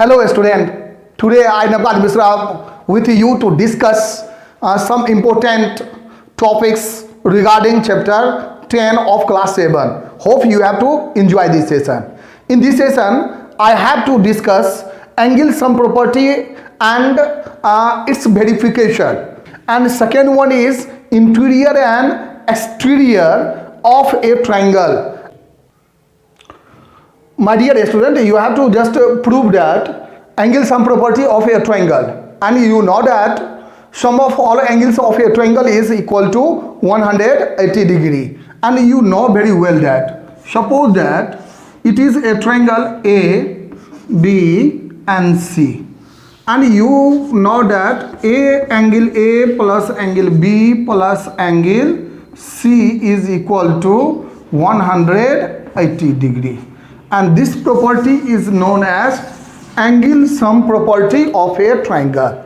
Hello student, today I Navkat Misra with you to discuss some important topics regarding chapter 10 of class 7. Hope you have to enjoy this session. In this session, I have to discuss angle sum property and its verification. And second one is interior and exterior of a triangle. My dear student, you have to just prove that angle sum property of a triangle, and you know that sum of all angles of a triangle is equal to 180 degree, and you know very well that suppose that it is a triangle A, B and C, and you know that angle A plus angle B plus angle C is equal to 180 degree. And this property is known as angle sum property of a triangle.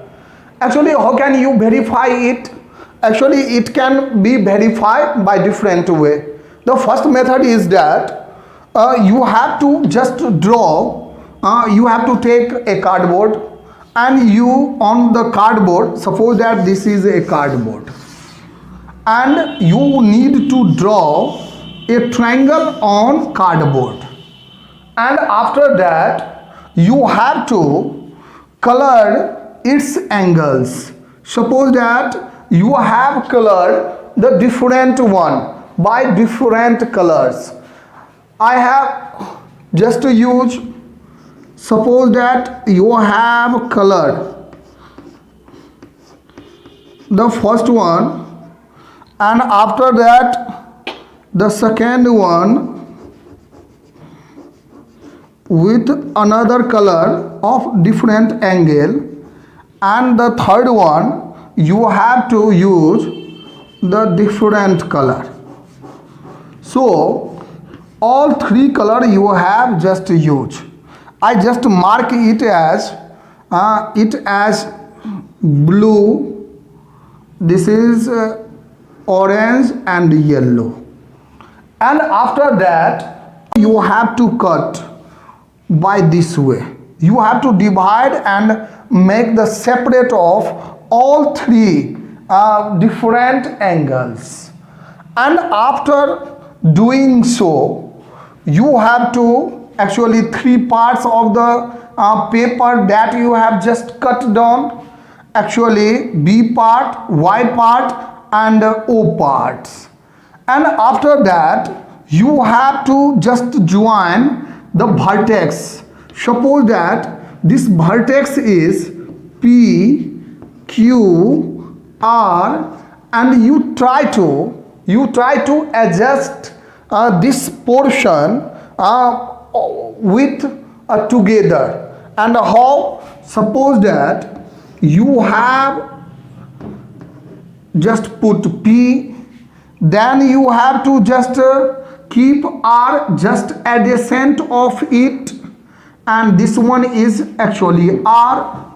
Actually, how can you verify it? Actually, it can be verified by different way. The first method is that you have to just draw, you have to take a cardboard, and you on the cardboard, suppose that this is a cardboard, and you need to draw a triangle on cardboard. And after that you have to color its angles. Suppose that you have colored the different one by different colors. I have just to use, suppose that you have colored the first one, and after that the second one with another color of different angle, and the third one you have to use the different color. So all three color you have just use. I just mark it as blue, this is orange and yellow, and after that you have to cut by this way. You have to divide and make the separate of all three different angles, and after doing so you have to actually three parts of the paper that you have just cut down, actually B part, Y part and O parts, and after that you have to just join the vertex. Suppose that this vertex is P, Q, R, and you try to adjust this portion with together. And how? Suppose that you have just put P, then you have to just keep R just adjacent of it, and this one is actually R.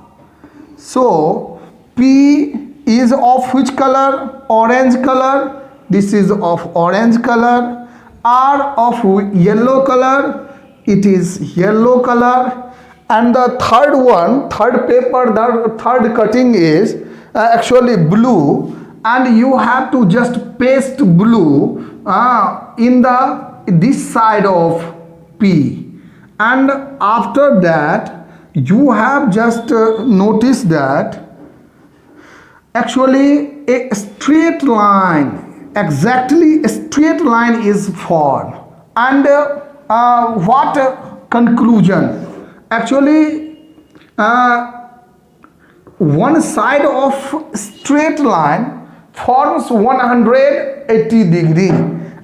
So P is of which color? Orange color. This is of orange color. R of yellow color. It is yellow color. And the third one, third paper, the third cutting is actually blue, and you have to just paste blue in this side of P, and after that you have just noticed that actually a straight line, exactly a straight line is formed. And what conclusion? Actually one side of straight line forms 180 degree,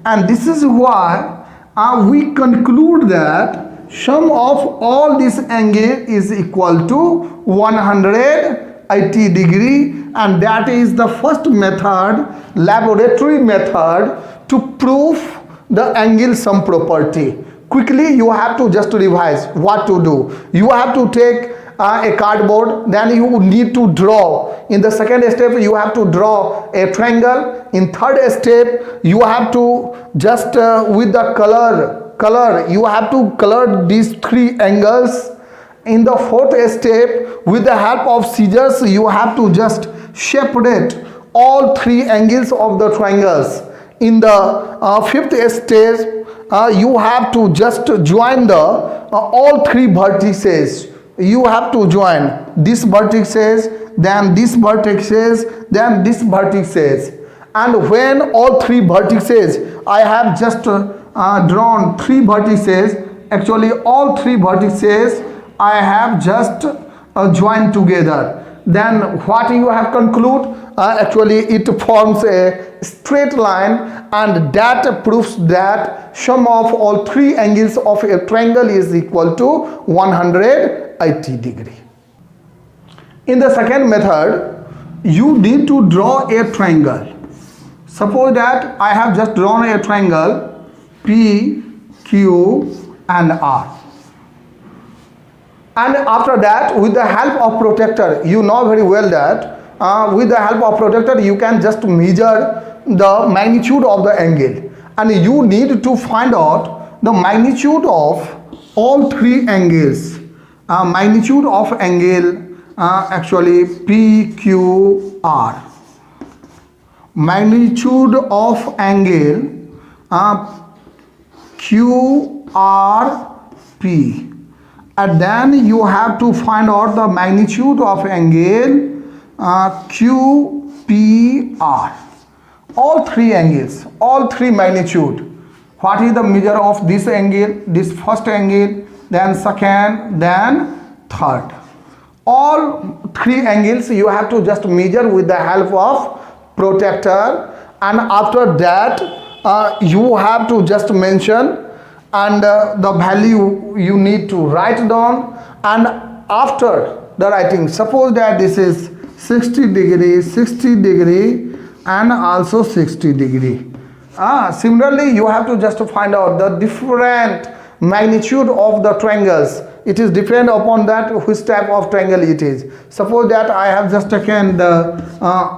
and this is why we conclude that sum of all this angle is equal to 180 degree, and that is the first method, laboratory method, to prove the angle sum property. Quickly you have to just revise what to do. You have to take a cardboard, then you need to draw. In the second step you have to draw a triangle. In third step you have to just with the color you have to color these three angles, in the fourth step, with the help of scissors, you have to just separate all three angles of the triangles. In the fifth stage, you have to just join the all three vertices. You have to join this vertices, then this vertices, then this vertices. And when all three vertices, I have just drawn three vertices. Actually, all three vertices I have just joined together. Then what you have conclude? Actually, it forms a straight line, and that proves that sum of all three angles of a triangle is equal to 180 degree. In the second method, you need to draw a triangle. Suppose that I have just drawn a triangle P, Q and R. And after that, with the help of protractor, you know very well that with the help of protractor, you can just measure the magnitude of the angle. And you need to find out the magnitude of all three angles. Magnitude of angle actually P, Q, R. Magnitude of angle Q, R, P. And then you have to find out the magnitude of angle Q, P, R. All three angles, all three magnitude. What is the measure of this angle, this first angle, then second, then third? All three angles you have to just measure with the help of protractor, and after that you have to just mention, and the value you need to write down. And after the writing, suppose that this is 60 degree, 60 degree and also 60 degree. Similarly, you have to just find out the different magnitude of the triangles. It is depend upon that which type of triangle it is. Suppose that I have just taken the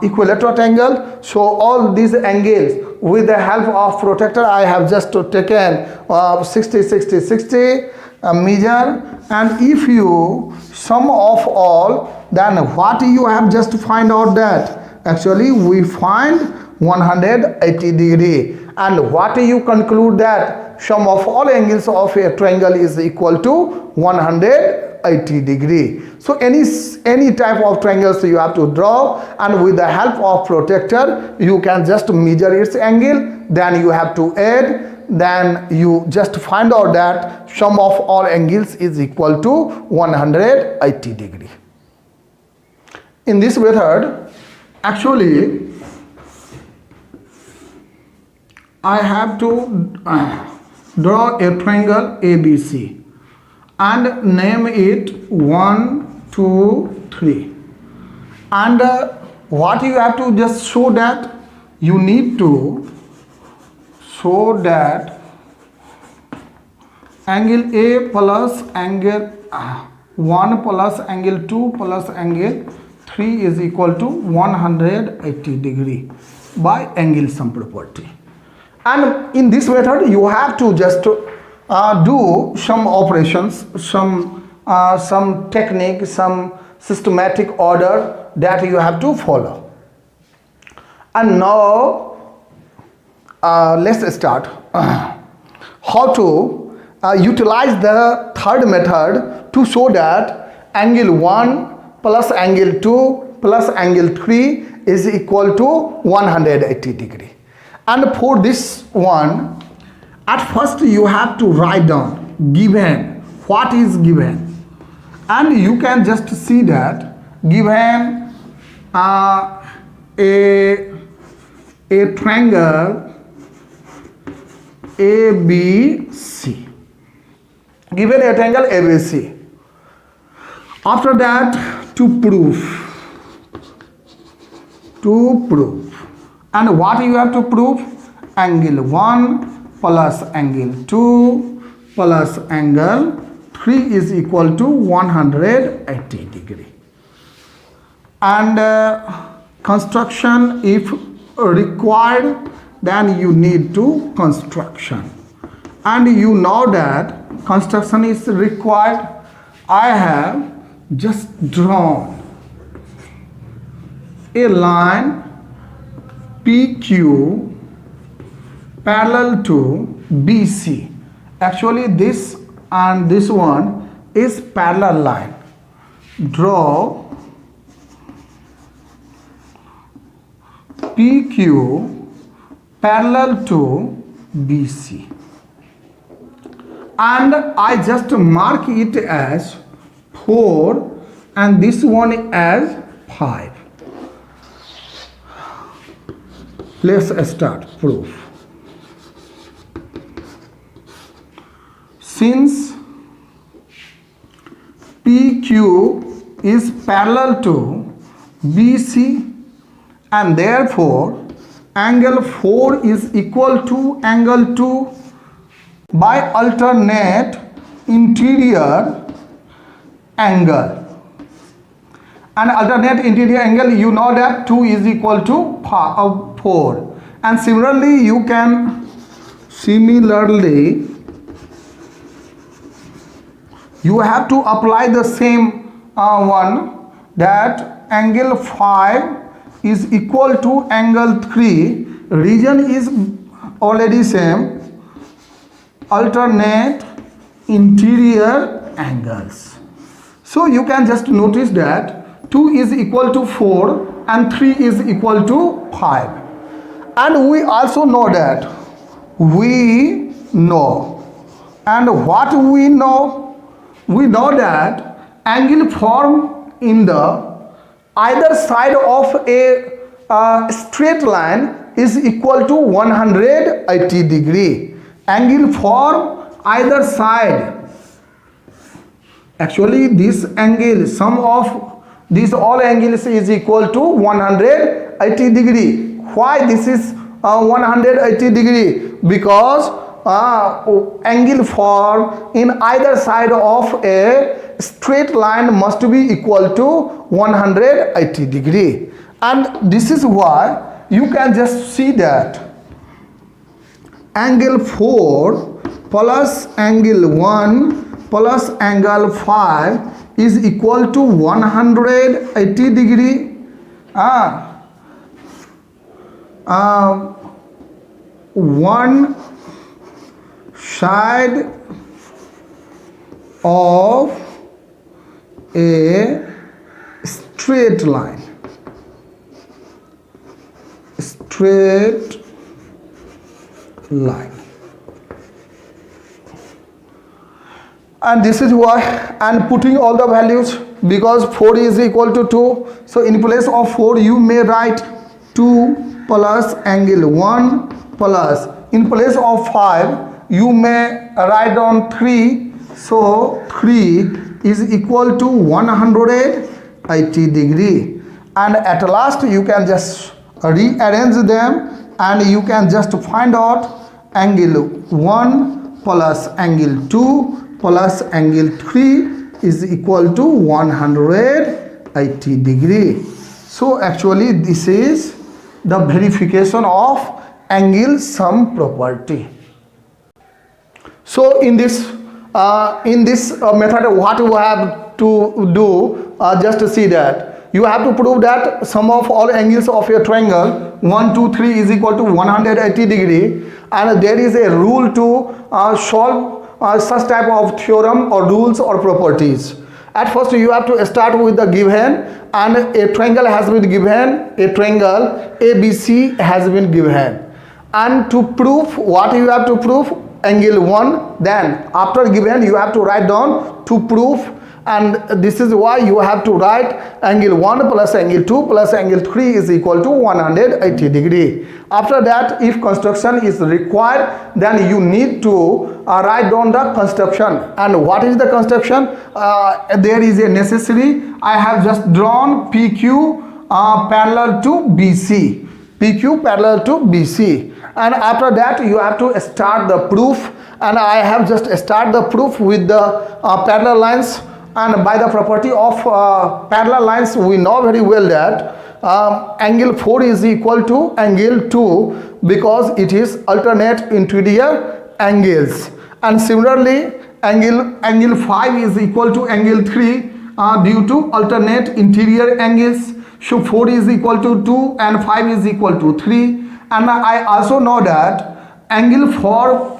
equilateral triangle, so all these angles with the help of protractor I have just taken 60, 60, 60 measure, and if you sum of all, then what you have just find out that actually we find 180 degree. And what you conclude that sum of all angles of a triangle is equal to 180 degree. So any type of triangles you have to draw, and with the help of protractor you can just measure its angle, then you have to add, then you just find out that sum of all angles is equal to 180 degree. In this method, actually I have to draw a triangle ABC and name it 1, 2, 3. And what you have to just show that you need to show that angle A plus angle 1 plus angle 2 plus angle 3 is equal to 180 degree by angle sum property. And in this method you have to just do some operations, some technique, some systematic order that you have to follow. And now let's start how to utilize the third method to show that angle 1 plus angle 2 plus angle 3 is equal to 180 degree. And for this one, at first you have to write down given, what is given, and you can just see that given a triangle ABC, given a triangle ABC. After that, to prove, and what you have to prove? Angle 1 plus angle 2 plus angle 3 is equal to 180 degree. And construction, if required, then you need to construction. And you know that construction is required. I have just drawn a line PQ parallel to BC. Actually this and this one is parallel line. Draw PQ parallel to BC, and I just mark it as 4 and this one as 5. Let's start proof. Since PQ is parallel to BC and therefore angle 4 is equal to angle 2 by alternate interior angle. And alternate interior angle, you know that 2 is equal to 4. And similarly you can you have to apply the same one, that angle 5 is equal to angle 3. Region is already same. Alternate interior angles. So you can just notice that 2 is equal to 4 and 3 is equal to 5. And we also know that and what we know? We know that angle formed in the either side of a straight line is equal to 180 degree. Angle formed either side. Actually this angle, sum of these all angles is equal to 180 degree. Why this is 180 degree? Because angle formed in either side of a straight line must be equal to 180 degree. And this is why you can just see that angle 4 plus angle 1 plus angle 5 is equal to 180 degree. One side of a straight line. And this is why, and putting all the values, because 4 is equal to 2, so in place of 4 you may write 2 plus angle 1 plus, in place of 5 you may write down 3, so 3 is equal to 180 degree. And at last you can just rearrange them and you can just find out angle 1 plus angle 2 plus angle 3 is equal to 180 degree. So actually this is the verification of angle sum property. So in this method, what you have to do, just to see that you have to prove that sum of all angles of a triangle 1, 2, 3 is equal to 180 degree, and there is a rule to solve such type of theorem or rules or properties. At first you have to start with the given, and a triangle has been given, a triangle ABC has been given, and to prove what you have to prove, angle 1, then after given you have to write down to prove, and this is why you have to write angle 1 plus angle 2 plus angle 3 is equal to 180 degree. After that, if construction is required, then you need to write down the construction. And what is the construction? There is a necessary. I have just drawn PQ parallel to BC. PQ parallel to BC. And after that you have to start the proof, and I have just start the proof with the parallel lines. And by the property of parallel lines, we know very well that angle 4 is equal to angle 2 because it is alternate interior angles. And similarly angle 5 is equal to angle 3 due to alternate interior angles. So 4 is equal to 2 and 5 is equal to 3. And I also know that angle forms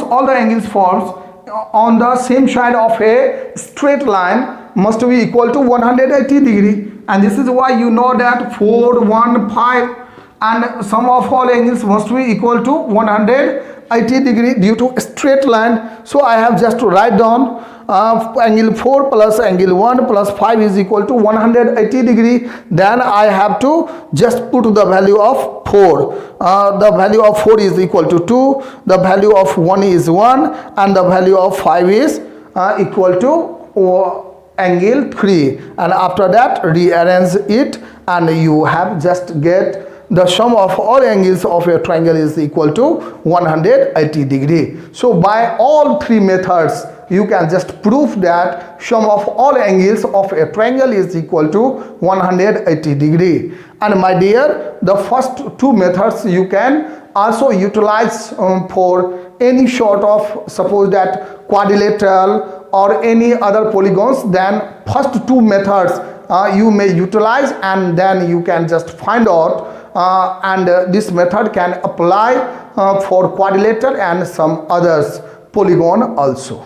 all the angles forms on the same side of a straight line must be equal to 180 degree, and this is why you know that 4, 1, 5 and sum of all angles must be equal to 180 degree due to straight line. So I have just to write down angle 4 plus angle 1 plus 5 is equal to 180 degree. Then I have to just put the value of 4. The value of 4 is equal to 2, the value of 1 is 1 and the value of 5 is equal to angle 3, and after that rearrange it and you have just get the sum of all angles of a triangle is equal to 180 degree. So by all three methods you can just prove that sum of all angles of a triangle is equal to 180 degree. And my dear, the first two methods you can also utilize for any sort of, suppose that quadrilateral or any other polygons. Then first two methods you may utilize and then you can just find out and this method can apply for quadrilateral and some others polygon also.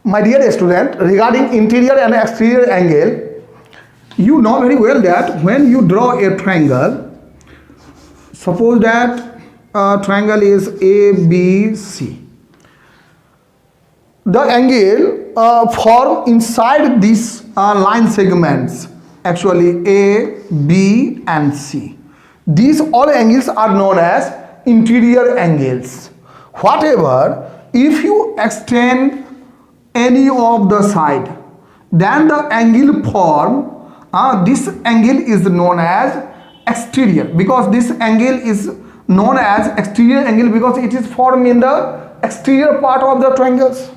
My dear student, regarding interior and exterior angle, you know very well that when you draw a triangle, suppose that triangle is ABC, the angle formed inside these line segments, actually A, B and C. These all angles are known as interior angles. However, if you extend any of the side, then the angle formed, this angle is known as exterior, because this angle is known as exterior angle because it is formed in the exterior part of the triangles.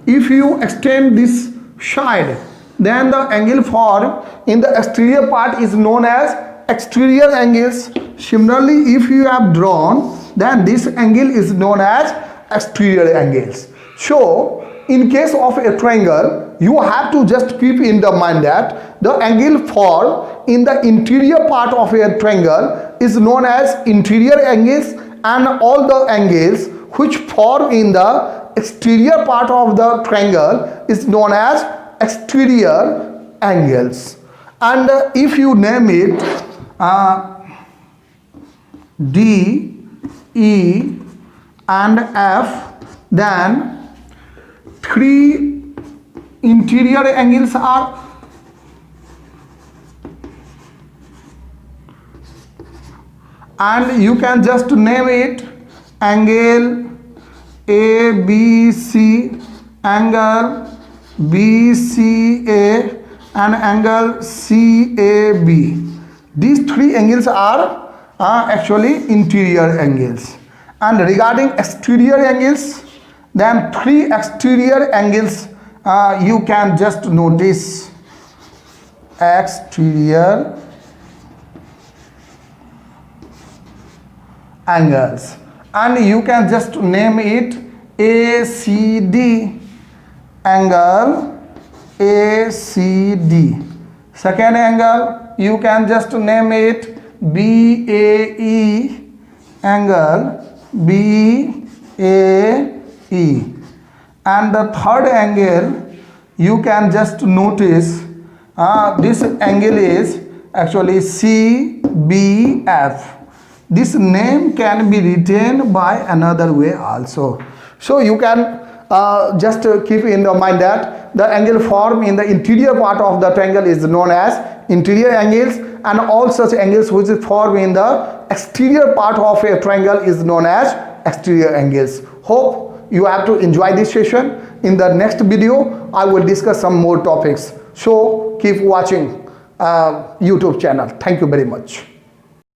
If you extend this side, then the angle formed in the exterior part is known as exterior angles. Similarly, if you have drawn, then this angle is known as exterior angles. So in case of a triangle, you have to just keep in the mind that the angle formed in the interior part of a triangle is known as interior angles, and all the angles which form in the exterior part of the triangle is known as exterior angles. And if you name it D, E and F, then three interior angles are and you can just name it angle ABC, angle BCA and angle CAB. These three angles are actually interior angles. And regarding exterior angles, then three exterior angles you can just notice: exterior angles, and you can just name it ACD, angle ACD. Second angle you can just name it BAE, angle BAE. And the third angle you can just notice this angle is actually CBF. This name can be written by another way also. So you can just keep in the mind that the angle formed in the interior part of the triangle is known as interior angles, and all such angles which is formed in the exterior part of a triangle is known as exterior angles. Hope you have to enjoy this session. In the next video I will discuss some more topics. So keep watching YouTube channel. Thank you very much.